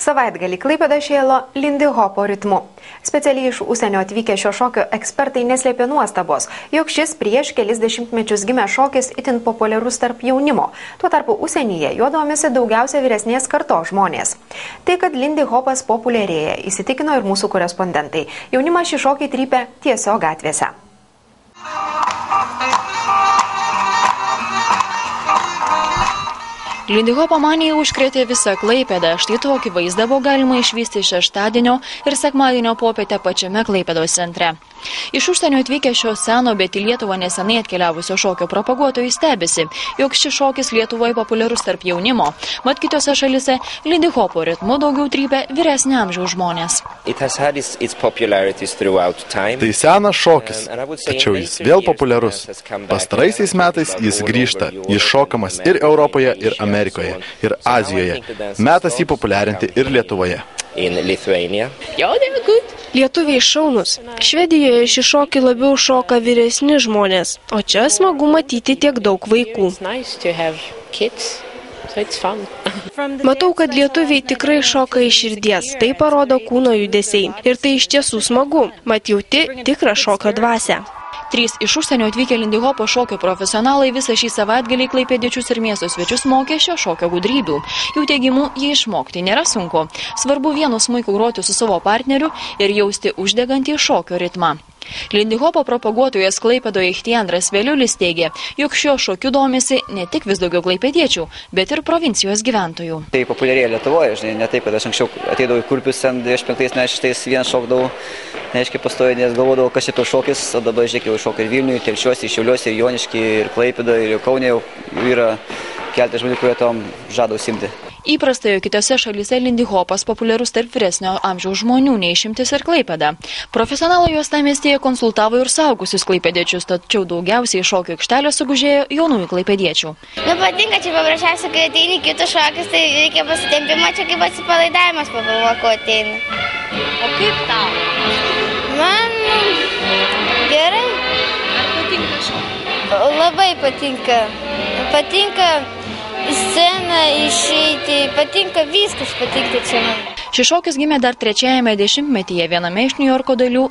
Savaitgalį Klaipėda šėlo Lindy Hopo ritmu. Specialiai iš užsienio atvykę šio šokio ekspertai neslėpė nuostabos, jog šis prieš kelis dešimtmečius gimęs šokis itin populiarus tarp jaunimo. Tuo tarpu užsienyje juo domisi daugiausia vyresnės kartos žmonės. Tai, kad Lindy Hopas populiarėja, įsitikino ir mūsų korespondentai. Jaunimas šį šokį trypia tiesiog gatvėse. Lindy Hopo manija užkrėtė visą Klaipėdą. Štai tokį vaizdą buvo galima išvysti šeštadienio ir sekmadienio popietę pačiame Klaipėdos centre. Iš užsienio atvykę šio seno, bet į Lietuvą nesenai atkeliavusio šokio propaguotojai stebisi, jog šis šokis Lietuvoje populiarus tarp jaunimo. Mat kitose šalise Lindy Hopo ritmu daugiau trypia vyresnio amžiaus žmonės. Tai senas šokis, tačiau jis vėl populiarus. Pastaraisiais metais jis grįžta, jis šokamas ir Europoje, ir Amerikoje, ir Azijoje. Metas jį populiarinti ir Lietuvoje. Lietuviai šaunus. Švedijoje šį šokį labiau šoka vyresni žmonės, o čia smagu matyti tiek daug vaikų. Matau, kad lietuviai tikrai šoka iš širdies, tai parodo kūno judesiai. Ir tai iš tiesų smagu, mat jauti tikrą šokio dvasią. 3 iš užsienio atvykę Lindy Hopo šokio profesionalai visą šį savaitgalį klaipėdiečius ir miesto svečius mokė šio šokio gudrybių. Jų teigimu, jį išmokti nėra sunku. Svarbu vienu smuiku groti su savo partneriu ir jausti uždegantį šokio ritmą. Lindy Hopo propaguotojas Klaipėdoje Ichtiandras Veliulis teigė, jog šio šokiu domisi ne tik vis daugiau klaipėdiečių, bet ir provincijos gyventojų. Tai populiarėja Lietuvoje, žinai, ne taip, kad aš anksčiau ateidavau į Kurpius, 25 vien šokdavau, neaiškiai pastoju, nes galvodavau, kas šito šokis, o dabar žiūrėk, jau šokai ir Vilniuje, Telšiuose, ir Šiauliuose, ir Jonišky, ir Klaipėdoje, ir Kaune jau yra keletas žmonių, kurie tom žada užsiimti. Įprasta, jog kitose šalyse Lindy Hopas populiarus tarp vyresnio amžiaus žmonių, neišimtis ir Klaipėda. Profesionalai uostamiestyje konsultavo ir suaugusius klaipėdiečius, tačiau daugiausiai šokio aikštelę sugužėjo jaunųjų klaipėdiečių. Patinka, čia paprasčiausia, kai ateini kitus šokius, tai reikia pasitempimo, čia kaip atsipalaidavimas, pagalvoju, ko ateini. O kaip tau? Man gerai. Ar patinka šokį? Labai patinka. Patinka į sceną išeiti, patinka viskas, patinka čia man. Šis šokis gimė dar 3-ame dešimtmetyje viename iš Niujorko dalių